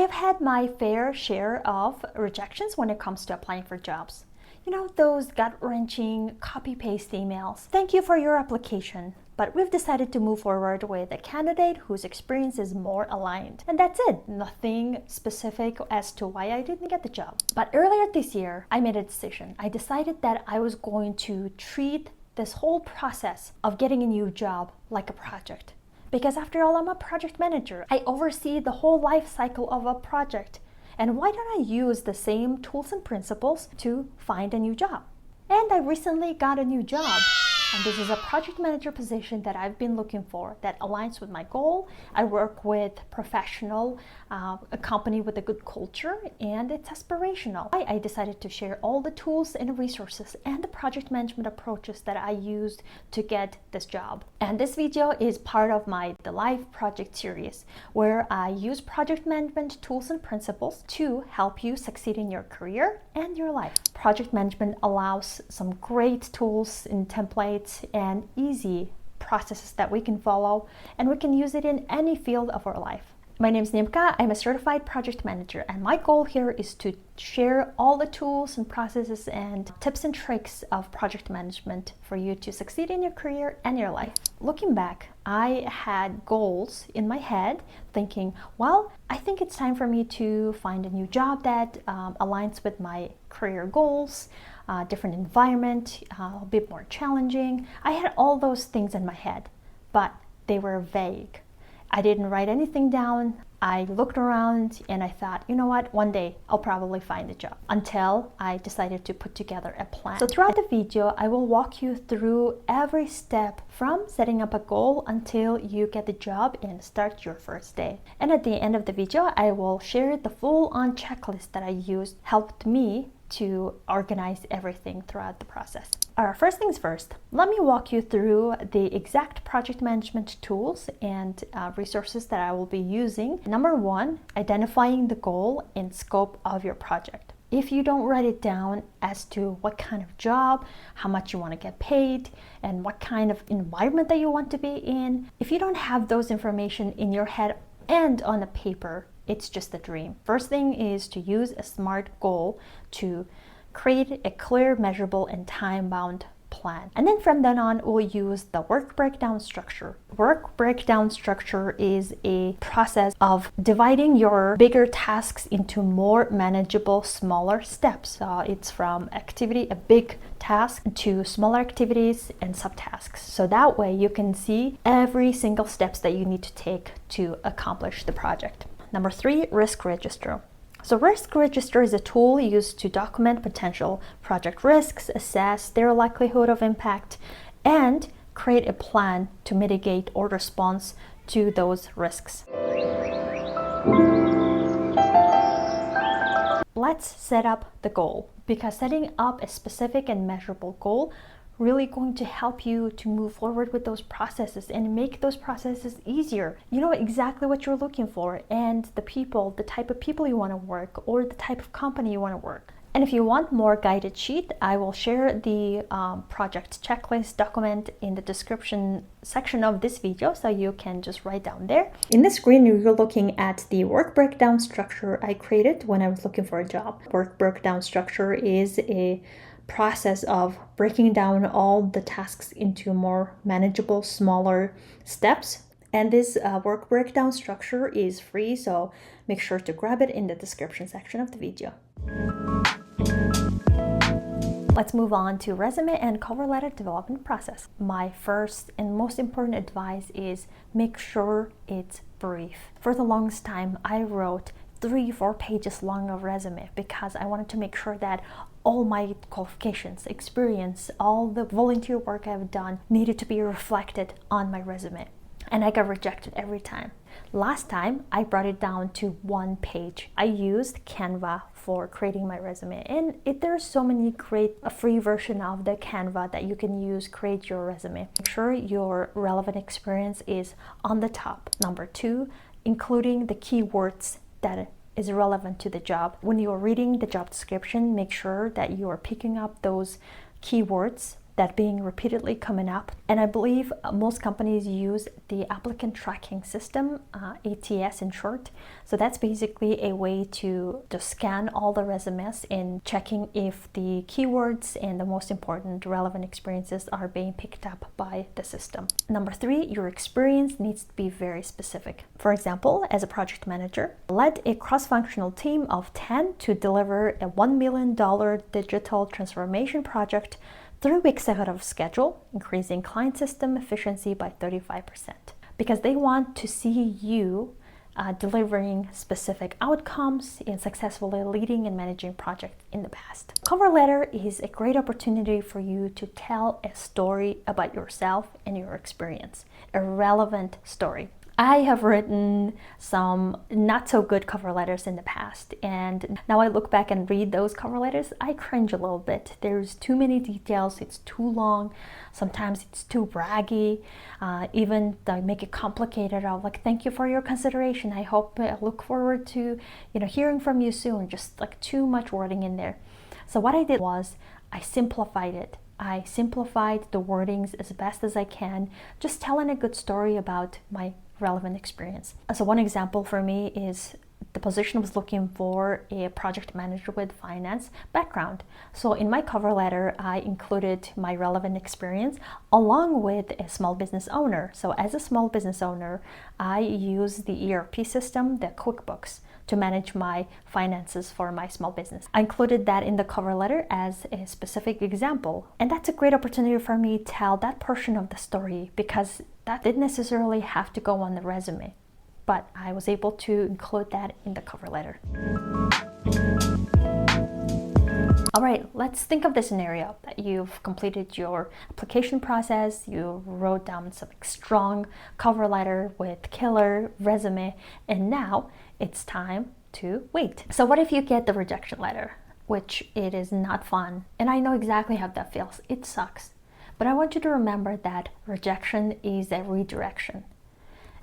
I've had my fair share of rejections when it comes to applying for jobs. You know, those gut-wrenching copy-paste emails. Thank you for your application, but we've decided to move forward with a candidate whose experience is more aligned. And that's it. Nothing specific as to why I didn't get the job. But earlier this year, I made a decision. I decided that I was going to treat this whole process of getting a new job like a project. Because after all, I'm a project manager. I oversee the whole life cycle of a project. And why don't I use the same tools and principles to find a new job? And I recently got a new job. And this is a project manager position that I've been looking for that aligns with my goal. I work with professional, a company with a good culture, and it's aspirational. I decided to share all the tools and resources and the project management approaches that I used to get this job. And this video is part of my The Life Project series, where I use project management tools and principles to help you succeed in your career and your life. Project management allows some great tools and templates and easy processes that we can follow, and we can use it in any field of our life. My name is Nimka. I'm a certified project manager, and my goal here is to share all the tools and processes and tips and tricks of project management for you to succeed in your career and your life. Looking back, I had goals in my head thinking, well, I think it's time for me to find a new job that aligns with my career goals, different environment, a bit more challenging. I had all those things in my head, but they were vague. I didn't write anything down. I looked around and I thought, you know what, one day I'll probably find a job, until I decided to put together a plan. So throughout the video, I will walk you through every step from setting up a goal until you get the job and start your first day. And at the end of the video, I will share the full-on checklist that I used, helped me to organize everything throughout the process. First things first, let me walk you through the exact project management tools and resources that I will be using. Number one, identifying the goal and scope of your project. If you don't write it down as to what kind of job, how much you want to get paid, and what kind of environment that you want to be in, if you don't have those information in your head and on a paper, it's just a dream. First thing is to use a SMART goal to create a clear, measurable, and time-bound plan. And then from then on, we'll use the work breakdown structure. Work breakdown structure is a process of dividing your bigger tasks into more manageable, smaller steps. It's from a big task, to smaller activities and subtasks. So that way you can see every single steps that you need to take to accomplish the project. Number three, risk register. So risk register is a tool used to document potential project risks, assess their likelihood of impact, and create a plan to mitigate or respond to those risks. Let's set up the goal, because setting up a specific and measurable goal really going to help you to move forward with those processes and make those processes easier. You know exactly what you're looking for and the type of people you want to work, or the type of company you want to work. And if you want more guided sheet, I will share the project checklist document in the description section of this video, so you can just write down there. In this screen, you're looking at the work breakdown structure I created when I was looking for a job. Work breakdown structure is a process of breaking down all the tasks into more manageable, smaller steps. And this work breakdown structure is free, so make sure to grab it in the description section of the video. Let's move on to resume and cover letter development process. My first and most important advice is make sure it's brief. For the longest time, I wrote 3-4 pages long of resume because I wanted to make sure that all my qualifications, experience, all the volunteer work I've done needed to be reflected on my resume. And I got rejected every time. Last time, I brought it down to 1 page. I used Canva for creating my resume, and there's so many great free version of the Canva that you can use, create your resume. Make sure your relevant experience is on the top. Number 2, including the keywords that is relevant to the job. When you're reading the job description, make sure that you are picking up those keywords that being repeatedly coming up. And I believe most companies use the applicant tracking system, ATS in short. So that's basically a way to scan all the resumes and checking if the keywords and the most important relevant experiences are being picked up by the system. Number 3, your experience needs to be very specific. For example, as a project manager, led a cross-functional team of 10 to deliver a $1 million digital transformation project 3 weeks ahead of schedule, increasing client system efficiency by 35%. Because they want to see you delivering specific outcomes and successfully leading and managing projects in the past. Cover letter is a great opportunity for you to tell a story about yourself and your experience, a relevant story. I have written some not so good cover letters in the past, and now I look back and read those cover letters, I cringe a little bit. There's too many details, it's too long, sometimes it's too braggy, even they make it complicated. I'm like, thank you for your consideration. I look forward to hearing from you soon. Just like too much wording in there. So what I did was I simplified it. I simplified the wordings as best as I can, just telling a good story about my relevant experience. So one example for me is the position was looking for a project manager with finance background. So in my cover letter, I included my relevant experience along with a small business owner. So as a small business owner, I use the ERP system, the QuickBooks, to manage my finances for my small business. I included that in the cover letter as a specific example. And that's a great opportunity for me to tell that portion of the story, because that didn't necessarily have to go on the resume, but I was able to include that in the cover letter. All right, let's think of the scenario that you've completed your application process, you wrote down some strong cover letter with killer resume, and now it's time to wait. So what if you get the rejection letter, which it is not fun, and I know exactly how that feels. It sucks. But I want you to remember that rejection is a redirection.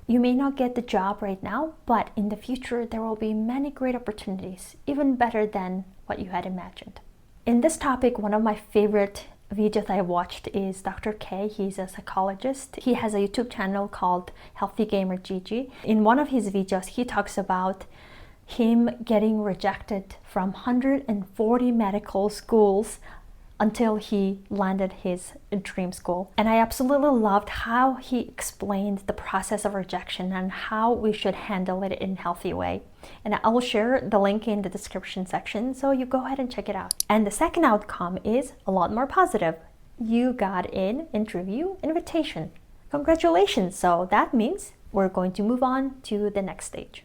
You may not get the job right now, but in the future there will be many great opportunities, even better than what you had imagined. In this topic, one of my favorite videos I watched is Dr. K. He's a psychologist. He has a YouTube channel called Healthy Gamer Gigi. In one of his videos, he talks about him getting rejected from 140 medical schools until he landed his dream school. And I absolutely loved how he explained the process of rejection and how we should handle it in a healthy way. And I will share the link in the description section, so you go ahead and check it out. And the second outcome is a lot more positive. You got an interview invitation. Congratulations! So that means we're going to move on to the next stage.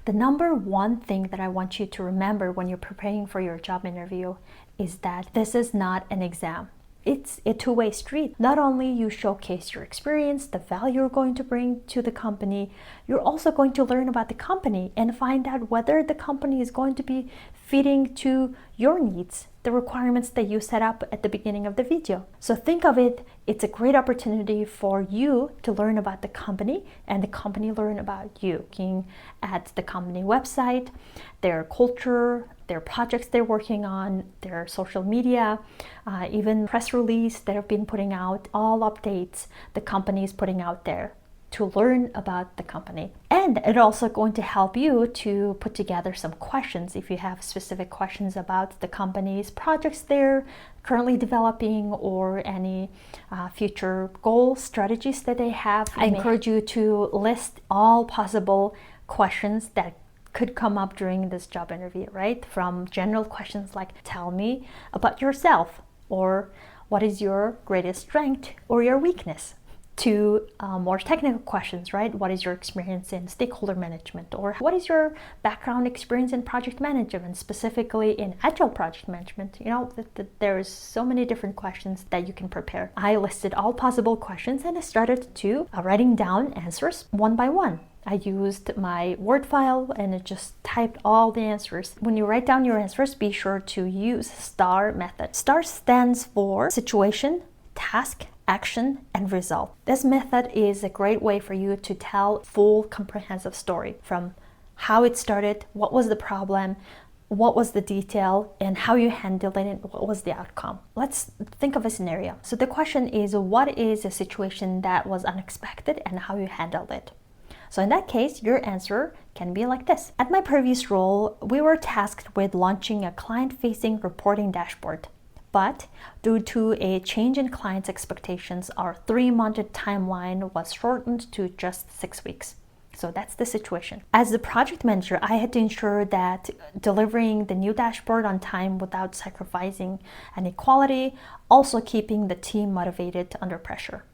The number one thing that I want you to remember when you're preparing for your job interview is that this is not an exam. It's a two-way street. Not only you showcase your experience, the value you're going to bring to the company, you're also going to learn about the company and find out whether the company is going to be fitting to your needs, the requirements that you set up at the beginning of the video. So think of it, it's a great opportunity for you to learn about the company and the company learn about you. Looking at the company website, their culture, their projects they're working on, their social media, even press release that have been putting out, all updates the company is putting out there to learn about the company. And it's also going to help you to put together some questions if you have specific questions about the company's projects they're currently developing or any future goals, strategies that they have. I encourage you to list all possible questions that could come up during this job interview, right? From general questions like, tell me about yourself, or what is your greatest strength or your weakness, to more technical questions, right? What is your experience in stakeholder management, or what is your background experience in project management, specifically in agile project management? You know, there's so many different questions that you can prepare. I listed all possible questions and I started to writing down answers one by one. I used my Word file and it just typed all the answers. When you write down your answers, be sure to use STAR method. STAR stands for situation, task, action, and result. This method is a great way for you to tell full comprehensive story, from how it started, what was the problem, what was the detail, and how you handled it, and what was the outcome. Let's think of a scenario. So the question is, what is a situation that was unexpected and how you handled it? So in that case, your answer can be like this. At my previous role, we were tasked with launching a client-facing reporting dashboard. But due to a change in clients' expectations, our 3-month timeline was shortened to just 6 weeks. So that's the situation. As the project manager, I had to ensure that delivering the new dashboard on time without sacrificing any quality, also keeping the team motivated under pressure.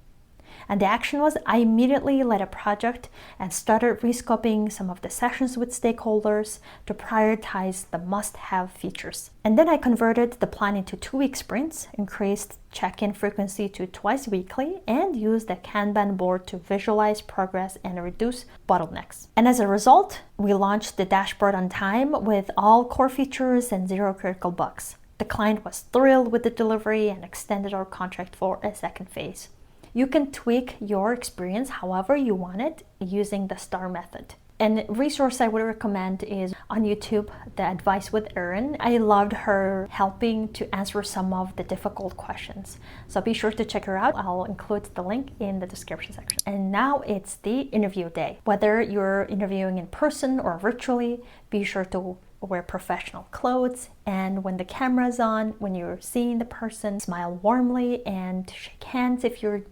And the action was, I immediately led a project and started rescoping some of the sessions with stakeholders to prioritize the must-have features. And then I converted the plan into 2-week sprints, increased check-in frequency to twice weekly, and used the Kanban board to visualize progress and reduce bottlenecks. And as a result, we launched the dashboard on time with all core features and 0 critical bugs. The client was thrilled with the delivery and extended our contract for a second phase. You can tweak your experience however you want it using the STAR method. And resource I would recommend is on YouTube, The Advice with Erin. I loved her helping to answer some of the difficult questions. So be sure to check her out. I'll include the link in the description section. And now it's the interview day. Whether you're interviewing in person or virtually, be sure to wear professional clothes, and when the camera's on, when you're seeing the person, smile warmly and shake hands if you're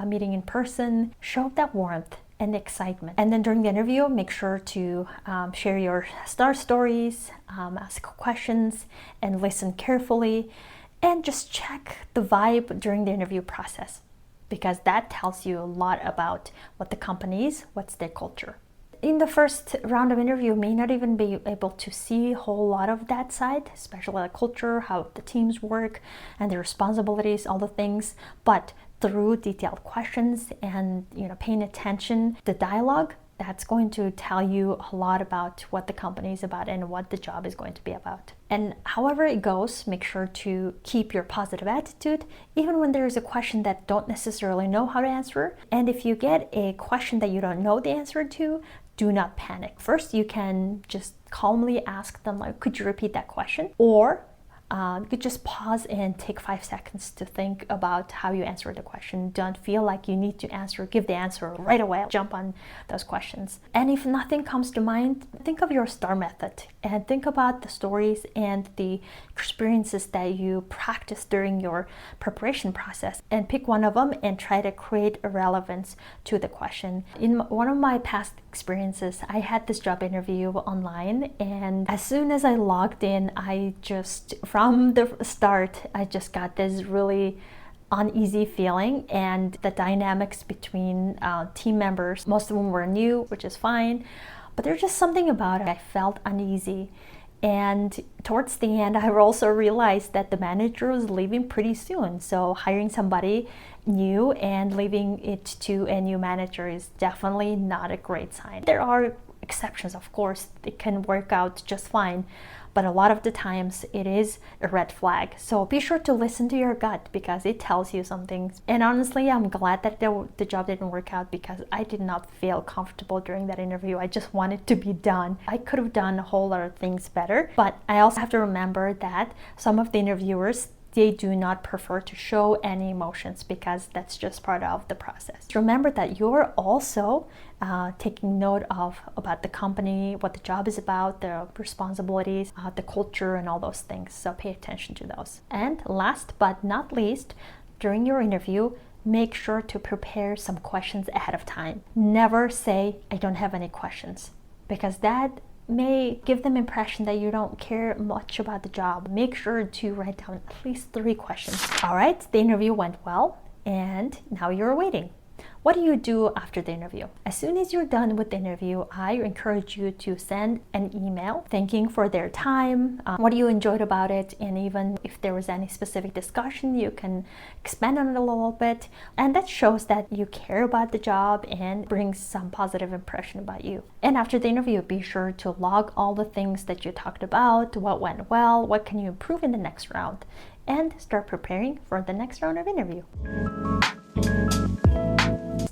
meeting in person. Show that warmth and excitement. And then during the interview, make sure to share your STAR stories, ask questions, and listen carefully, and just check the vibe during the interview process, because that tells you a lot about what the company is, what's their culture. In the first round of interview, you may not even be able to see a whole lot of that side, especially the culture, how the teams work, and the responsibilities, all the things. But through detailed questions and paying attention to the dialogue, that's going to tell you a lot about what the company is about and what the job is going to be about. And however it goes, make sure to keep your positive attitude, even when there is a question that don't necessarily know how to answer. And if you get a question that you don't know the answer to, do not panic. First, you can just calmly ask them, like, could you repeat that question? Or you could just pause and take 5 seconds to think about how you answer the question. Don't feel like you need to give the answer right away. Jump on those questions. And if nothing comes to mind, think of your STAR method and think about the stories and the experiences that you practiced during your preparation process, and pick one of them and try to create a relevance to the question. In one of my past experiences, I had this job interview online, and as soon as I logged in, from the start, I just got this really uneasy feeling, and the dynamics between team members, most of them were new, which is fine, but there's just something about it. I felt uneasy. And towards the end, I also realized that the manager was leaving pretty soon. So hiring somebody new and leaving it to a new manager is definitely not a great sign. There are exceptions, of course. It can work out just fine, but a lot of the times it is a red flag. So be sure to listen to your gut, because it tells you something. And honestly, I'm glad that the job didn't work out, because I did not feel comfortable during that interview. I just wanted to be done. I could have done a whole lot of things better, but I also have to remember that some of the interviewers, they do not prefer to show any emotions, because that's just part of the process. Remember that you're also taking note about the company, what the job is about, the responsibilities, the culture, and all those things. So pay attention to those. And last but not least, during your interview, make sure to prepare some questions ahead of time. Never say, I don't have any questions, because that may give them impression that you don't care much about the job. Make sure to write down at least 3 questions. All right, the interview went well, and now you're waiting. What do you do after the interview? As soon as you're done with the interview, I encourage you to send an email thanking for their time, what you enjoyed about it, and even if there was any specific discussion, you can expand on it a little bit. And that shows that you care about the job and brings some positive impression about you. And after the interview, be sure to log all the things that you talked about, what went well, what can you improve in the next round, and start preparing for the next round of interview.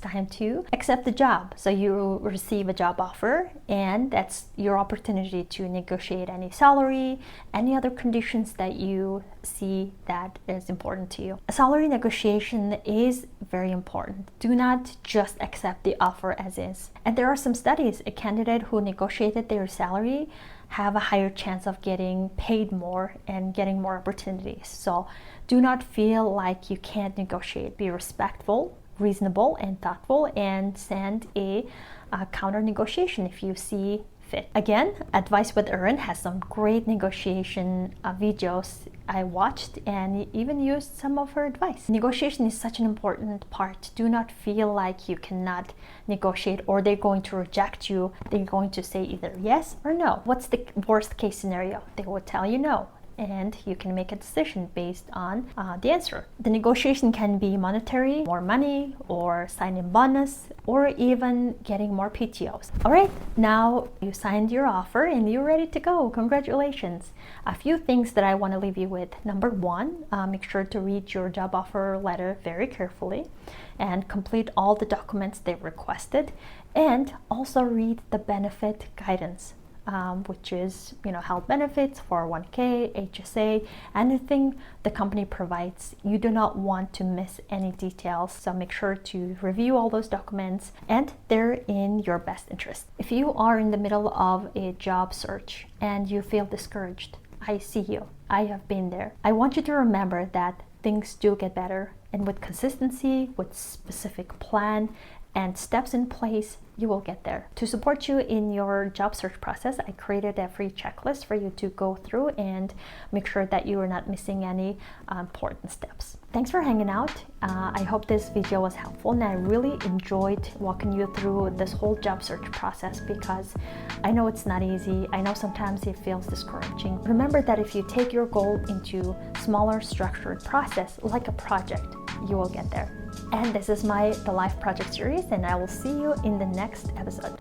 time to accept the job. So you receive a job offer, and that's your opportunity to negotiate any salary, any other conditions that you see that is important to you. A salary negotiation is very important. Do not just accept the offer as is. And there are some studies, a candidate who negotiated their salary have a higher chance of getting paid more and getting more opportunities. So do not feel like you can't negotiate. Be respectful, reasonable, and thoughtful, and send a counter negotiation if you see fit. Again, Advice with Erin has some great negotiation videos I watched and even used some of her advice. Negotiation is such an important part. Do not feel like you cannot negotiate or they're going to reject you. They're going to say either yes or no. What's the worst case scenario? They will tell you no, and you can make a decision based on the answer. The negotiation can be monetary, more money, or sign-in bonus, or even getting more PTOs. All right, now you signed your offer and you're ready to go. Congratulations. A few things that I want to leave you with. Number one, make sure to read your job offer letter very carefully and complete all the documents they requested, and also read the benefit guidance. Which is, health benefits, 401k, HSA, anything the company provides. You do not want to miss any details, so make sure to review all those documents, and they're in your best interest. If you are in the middle of a job search and you feel discouraged, I see you. I have been there. I want you to remember that things do get better, and with consistency, with specific plan, and steps in place, you will get there. To support you in your job search process, I created a free checklist for you to go through and make sure that you are not missing any important steps. Thanks for hanging out. I hope this video was helpful, and I really enjoyed walking you through this whole job search process because I know it's not easy. I know sometimes it feels discouraging. Remember that if you take your goal into smaller structured process like a project, you will get there. And this is the Life Project series, and I will see you in the next episode.